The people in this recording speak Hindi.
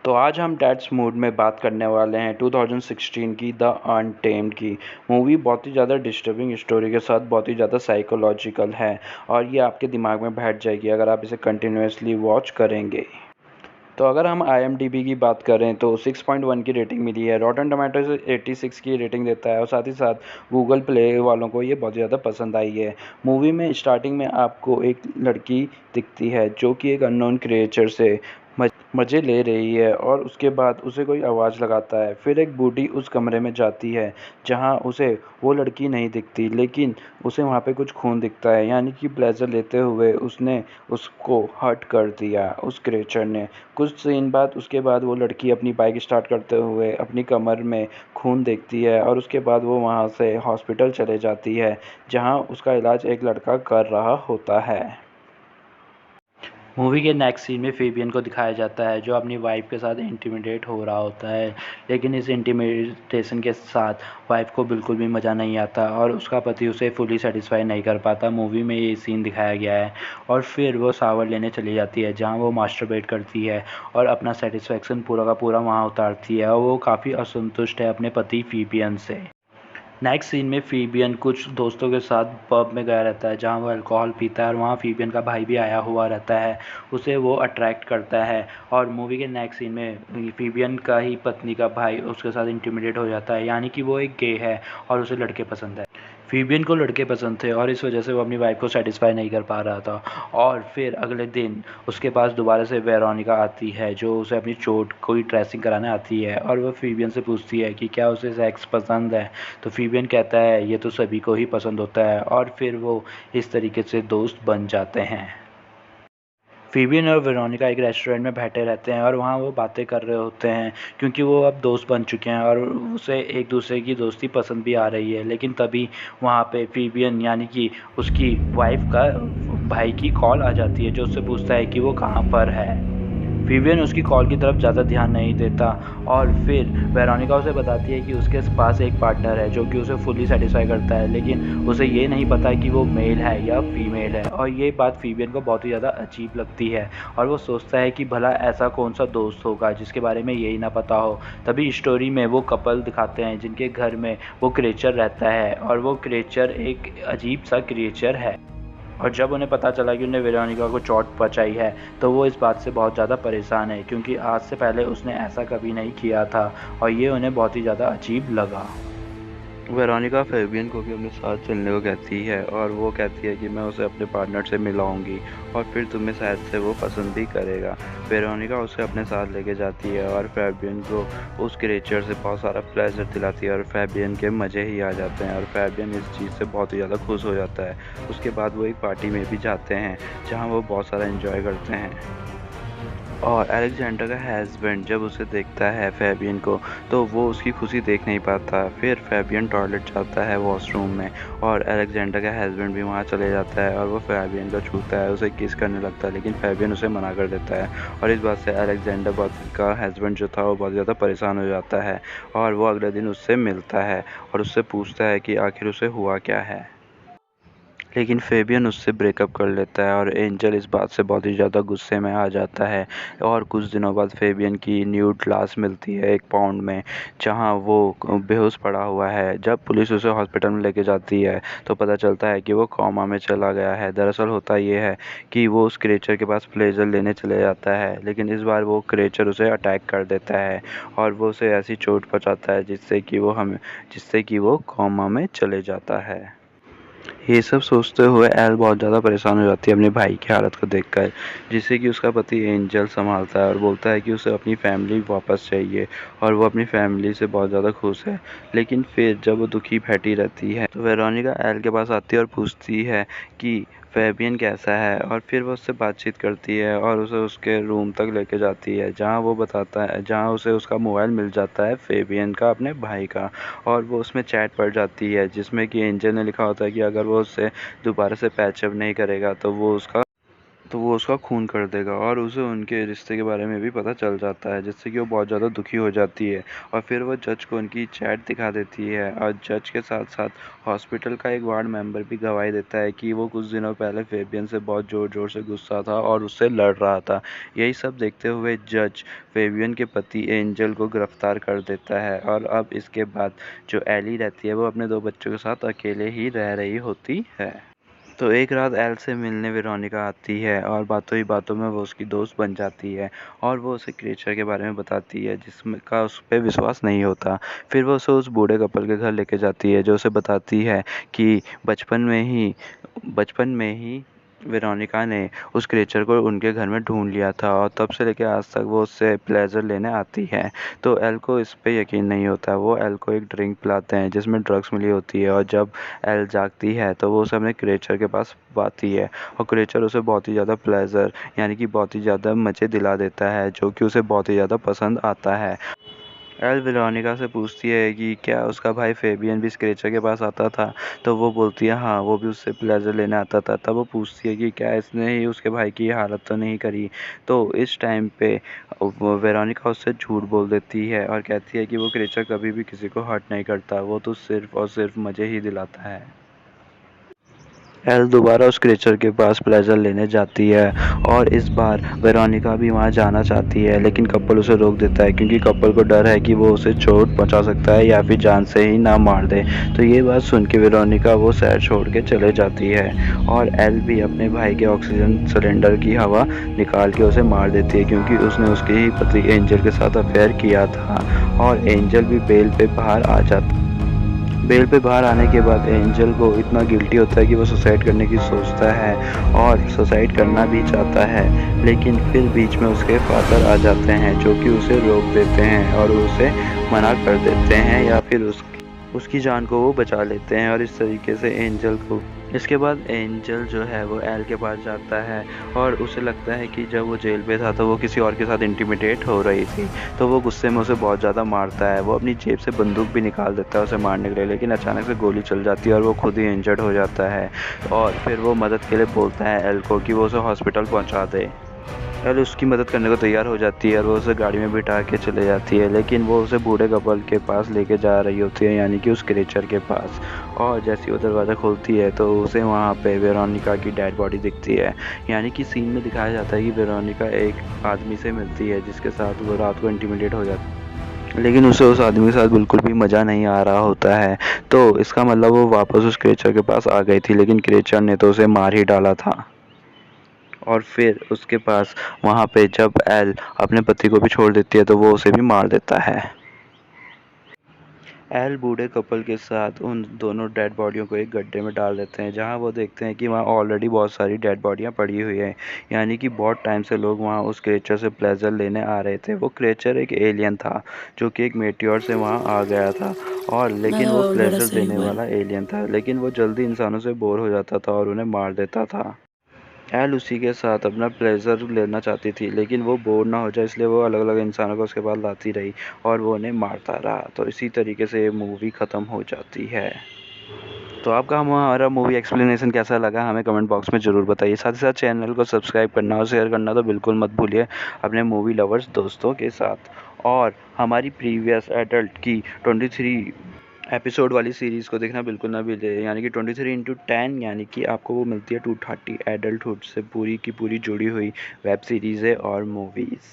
तो आज हम डैड्स मूड में बात करने वाले हैं 2016 की द अनटेम्ड की मूवी। बहुत ही ज़्यादा डिस्टर्बिंग स्टोरी के साथ बहुत ही ज़्यादा साइकोलॉजिकल है और ये आपके दिमाग में बैठ जाएगी अगर आप इसे कंटिन्यूसली वॉच करेंगे। तो अगर हम IMDb की बात करें तो 6.1 की रेटिंग मिली है। रॉटन टमाटो से 86 की रेटिंग देता है और साथ ही साथ गूगल प्ले वालों को ये बहुत ज़्यादा पसंद आई है। मूवी में स्टार्टिंग में आपको एक लड़की दिखती है जो कि एक अननोन क्रिएचर से मज़े ले रही है और उसके बाद उसे कोई आवाज़ लगाता है। फिर एक बूढ़ी उस कमरे में जाती है जहाँ उसे वो लड़की नहीं दिखती, लेकिन उसे वहाँ पे कुछ खून दिखता है, यानी कि प्लेजर लेते हुए उसने उसको हर्ट कर दिया उस क्रिएचर ने। कुछ सीन बाद उसके बाद वो लड़की अपनी बाइक स्टार्ट करते हुए अपनी कमर में खून देखती है और उसके बाद वो वहाँ से हॉस्पिटल चले जाती है जहाँ उसका इलाज एक लड़का कर रहा होता है। मूवी के नेक्स्ट सीन में फेबियन को दिखाया जाता है जो अपनी वाइफ के साथ इंटिमिडेट हो रहा होता है, लेकिन इस इंटिमिडेशन के साथ वाइफ को बिल्कुल भी मज़ा नहीं आता और उसका पति उसे फुली सेटिस्फाई नहीं कर पाता। मूवी में ये सीन दिखाया गया है और फिर वो शावर लेने चली जाती है जहाँ वो मास्टरबेट करती है और अपना सेटिस्फेक्शन पूरा का पूरा वहाँ उतारती है और वो काफ़ी असंतुष्ट है अपने पति फेबियन से। नेक्स्ट सीन में फेबियन कुछ दोस्तों के साथ पब में गया रहता है जहाँ वो अल्कोहल पीता है और वहाँ फेबियन का भाई भी आया हुआ रहता है। उसे वो अट्रैक्ट करता है और मूवी के नेक्स्ट सीन में फेबियन का ही पत्नी का भाई उसके साथ इंटिमिडेट हो जाता है, यानी कि वो एक गे है और उसे लड़के पसंद है। फेबियन को लड़के पसंद थे और इस वजह से वो अपनी वाइफ को सेटिस्फाई नहीं कर पा रहा था। और फिर अगले दिन उसके पास दोबारा से वेरोनिका आती है जो उसे अपनी चोट कोई ड्रेसिंग कराने आती है और वह फेबियन से पूछती है कि क्या उसे सेक्स पसंद है। तो फेबियन कहता है ये तो सभी को ही पसंद होता है और फिर वो इस तरीके से दोस्त बन जाते हैं। फेबियन और वेरोनिका एक रेस्टोरेंट में बैठे रहते हैं और वहाँ वो बातें कर रहे होते हैं क्योंकि वो अब दोस्त बन चुके हैं और उसे एक दूसरे की दोस्ती पसंद भी आ रही है। लेकिन तभी वहाँ पे फेबियन यानी कि उसकी वाइफ का भाई की कॉल आ जाती है जो उससे पूछता है कि वो कहाँ पर है। फेबियन उसकी कॉल की तरफ ज़्यादा ध्यान नहीं देता और फिर वेरोनिका उसे बताती है कि उसके पास एक पार्टनर है जो कि उसे फुली सेटिस्फाई करता है, लेकिन उसे ये नहीं पता कि वो मेल है या फीमेल है। और ये बात फेबियन को बहुत ही ज़्यादा अजीब लगती है और वो सोचता है कि भला ऐसा कौन सा दोस्त होगा जिसके बारे में यही ना पता हो। तभी स्टोरी में वो कपल दिखाते हैं जिनके घर में वो क्रिएचर रहता है और वो क्रिएचर एक अजीब सा क्रिएचर है। और जब उन्हें पता चला कि उन्हें वेरोनिका को चोट पहुंचाई है तो वो इस बात से बहुत ज़्यादा परेशान है क्योंकि आज से पहले उसने ऐसा कभी नहीं किया था और ये उन्हें बहुत ही ज़्यादा अजीब लगा। वेरोनिका फेबियन को भी अपने साथ चलने को कहती है और वो कहती है कि मैं उसे अपने पार्टनर से मिलाऊंगी और फिर तुम्हें शायद से वो पसंद भी करेगा। वेरोनिका उसे अपने साथ लेके जाती है और फेबियन को उस क्रिएचर से बहुत सारा प्लेजर दिलाती है और फेबियन के मज़े ही आ जाते हैं और फेबियन इस चीज़ से बहुत ही ज़्यादा खुश हो जाता है। उसके बाद वो एक पार्टी में भी जाते हैं जहाँ वो बहुत सारा इन्जॉय करते हैं और अलेक्जेंडर का हस्बैंड जब उसे देखता है फेबियन को तो वो उसकी खुशी देख नहीं पाता। फिर फेबियन टॉयलेट जाता है वॉशरूम में और अलेक्जेंडर का हस्बैंड भी वहाँ चले जाता है और वो फेबियन को छूता है, उसे किस करने लगता है, लेकिन फेबियन उसे मना कर देता है और इस बात से अलेक्जेंडर का हस्बैंड जो था वो बहुत ज़्यादा परेशान हो जाता है और वो अगले दिन उससे मिलता है और उससे पूछता है कि आखिर उसे हुआ क्या है। लेकिन फेबियन उससे ब्रेकअप कर लेता है और एंजल इस बात से बहुत ही ज़्यादा गुस्से में आ जाता है और कुछ दिनों बाद फेबियन की न्यूड लाश मिलती है एक पाउंड में जहां वो बेहोश पड़ा हुआ है। जब पुलिस उसे हॉस्पिटल में लेके जाती है तो पता चलता है कि वो कोमा में चला गया है। दरअसल होता ये है कि वो उस क्रिएचर के पास प्लेजर लेने चले जाता है, लेकिन इस बार वो क्रिएचर उसे अटैक कर देता है और वो उसे ऐसी चोट पहुंचाता है जिससे कि वो कोमा में चले जाता है। ये सब सोचते हुए एल बहुत ज़्यादा परेशान हो जाती है अपने भाई की हालत को देखकर, जिससे कि उसका पति एंजल संभालता है और बोलता है कि उसे अपनी फैमिली वापस चाहिए और वो अपनी फैमिली से बहुत ज़्यादा खुश है। लेकिन फिर जब वो दुखी बैठी रहती है तो वेरोनिका एल के पास आती है और पूछती है कि फेबियन कैसा है और फिर वो उससे बातचीत करती है और उसे उसके रूम तक लेके जाती है जहाँ उसे उसका मोबाइल मिल जाता है फेबियन का, अपने भाई का। और वो उसमें चैट पड़ जाती है जिसमें कि एंजल ने लिखा होता है कि अगर वो उससे दोबारा से पैचअप नहीं करेगा तो वो उसका तो वो उसका खून कर देगा और उसे उनके रिश्ते के बारे में भी पता चल जाता है, जिससे कि वो बहुत ज़्यादा दुखी हो जाती है। और फिर वो जज को उनकी चैट दिखा देती है और जज के साथ साथ हॉस्पिटल का एक वार्ड मेंबर भी गवाही देता है कि वो कुछ दिनों पहले फेबियन से बहुत ज़ोर ज़ोर से गुस्सा था और उससे लड़ रहा था। यही सब देखते हुए जज फेबियन के पति एंजल को गिरफ्तार कर देता है और अब इसके बाद जो एली रहती है वो अपने 2 बच्चों के साथ अकेले ही रह रही होती है। तो एक रात एल से मिलने वेरोनिका आती है और बातों ही बातों में वो उसकी दोस्त बन जाती है और वो उसे क्रिएचर के बारे में बताती है जिसका उस पर विश्वास नहीं होता। फिर वो उसे उस बूढ़े कपल के घर लेके जाती है जो उसे बताती है कि बचपन में ही वेरोनिका ने उस क्रिएचर को उनके घर में ढूंढ लिया था और तब से लेकर आज तक वो उससे प्लेजर लेने आती है। तो एल को इस पे यकीन नहीं होता। वो एल को एक ड्रिंक पिलाते हैं जिसमें ड्रग्स मिली होती है और जब एल जागती है तो वो उसे अपने क्रिएचर के पास पाती है और क्रिएचर उसे बहुत ही ज़्यादा प्लेजर यानी कि बहुत ही ज़्यादा मज़े दिला देता है जो कि उसे बहुत ही ज़्यादा पसंद आता है। एल वेरोनिका से पूछती है कि क्या उसका भाई फेबियन भी स्क्रेचर के पास आता था। तो वो बोलती है हाँ, वो भी उससे प्लेजर लेने आता था। तब वो पूछती है कि क्या इसने ही उसके भाई की हालत तो नहीं करी। तो इस टाइम पे वेरोनिका उससे झूठ बोल देती है और कहती है कि वो क्रेचर कभी भी किसी को हर्ट नहीं करता, वो तो सिर्फ और सिर्फ मज़े ही दिलाता है। एल दोबारा उस क्रेचर के पास प्लेजर लेने जाती है और इस बार वेरोनिका भी वहां जाना चाहती है, लेकिन कपल उसे रोक देता है क्योंकि कपल को डर है कि वो उसे चोट पहुंचा सकता है या फिर जान से ही ना मार दे। तो ये बात सुन के वेरोनिका वो शहर छोड़ के चले जाती है और एल भी अपने भाई के ऑक्सीजन सिलेंडर की हवा निकाल के उसे मार देती है क्योंकि उसने उसके ही पति एंजल के साथ अफेयर किया था। और एंजल भी बेल पे बाहर आने के बाद एंजल को इतना गिल्टी होता है कि वो सुसाइड करने की सोचता है और सुसाइड करना भी चाहता है, लेकिन फिर बीच में उसके फादर आ जाते हैं जो कि उसे रोक देते हैं और उसे मना कर देते हैं या फिर उसकी जान को वो बचा लेते हैं। और इस तरीके से इसके बाद एंजल जो है वो एल के पास जाता है और उसे लगता है कि जब वो जेल पे था तो वो किसी और के साथ इंटिमिडेट हो रही थी। तो वो गुस्से में उसे बहुत ज़्यादा मारता है। वो अपनी जेब से बंदूक भी निकाल देता है उसे मारने के लिए, लेकिन अचानक से गोली चल जाती है और वो खुद ही इंजर्ड हो जाता है। और फिर वो मदद के लिए बोलता है एल को कि वो उसे हॉस्पिटल पहुँचा दे। एल उसकी मदद करने को तैयार हो जाती है और वो उसे गाड़ी में बिठा के चले जाती है, लेकिन वो उसे बूढ़े कपल के पास लेके जा रही होती है यानी कि उस क्रेचर के पास। और जैसे वो दरवाज़ा खोलती है तो उसे वहाँ पे वेरोनिका की डेड बॉडी दिखती है। यानी कि सीन में दिखाया जाता है कि वेरोनिका एक आदमी से मिलती है जिसके साथ वो रात को इंटिमिडेट हो जाती है, लेकिन उसे उस आदमी के साथ बिल्कुल भी मज़ा नहीं आ रहा होता है। तो इसका मतलब वो वापस उस क्रेचर के पास आ गई थी, लेकिन क्रेचर ने तो उसे मार ही डाला था। और फिर उसके पास वहाँ पे जब एल अपने पति को भी छोड़ देती है तो वो उसे भी मार देता है। एल बूढ़े कपल के साथ उन दोनों डेड बॉडियों को एक गड्ढे में डाल देते हैं जहाँ वो देखते हैं कि वहाँ ऑलरेडी बहुत सारी डेड बॉडियाँ पड़ी हुई हैं। यानी कि बहुत टाइम से लोग वहाँ उस क्रेचर से प्लेजर लेने आ रहे थे। वो क्रेचर एक एलियन था जो कि एक मेटियोर से वहाँ आ गया था और लेकिन वो बड़ा प्लेजर सही देने हुआ है। वाला एलियन था, लेकिन वो जल्दी इंसानों से बोर हो जाता था और उन्हें मार देता था। एल उसी के साथ अपना प्लेजर लेना चाहती थी, लेकिन वो बोर ना हो जाए इसलिए वो अलग अलग इंसानों को उसके पास लाती रही और वो उन्हें मारता रहा। तो इसी तरीके से ये मूवी ख़त्म हो जाती है। तो आपका हमारा मूवी एक्सप्लेनेशन कैसा लगा हमें कमेंट बॉक्स में ज़रूर बताइए। साथ ही साथ चैनल को सब्सक्राइब करना और शेयर करना तो बिल्कुल मत भूलिए अपने मूवी लवर्स दोस्तों के साथ। और हमारी प्रीवियस एडल्ट की 23 एपिसोड वाली सीरीज़ को देखना बिल्कुल ना भूलिए, यानी कि 23 × 10, यानी कि आपको वो मिलती है 230 एडल्टहुड से पूरी की पूरी जुड़ी हुई वेब सीरीज़ें और मूवीज़।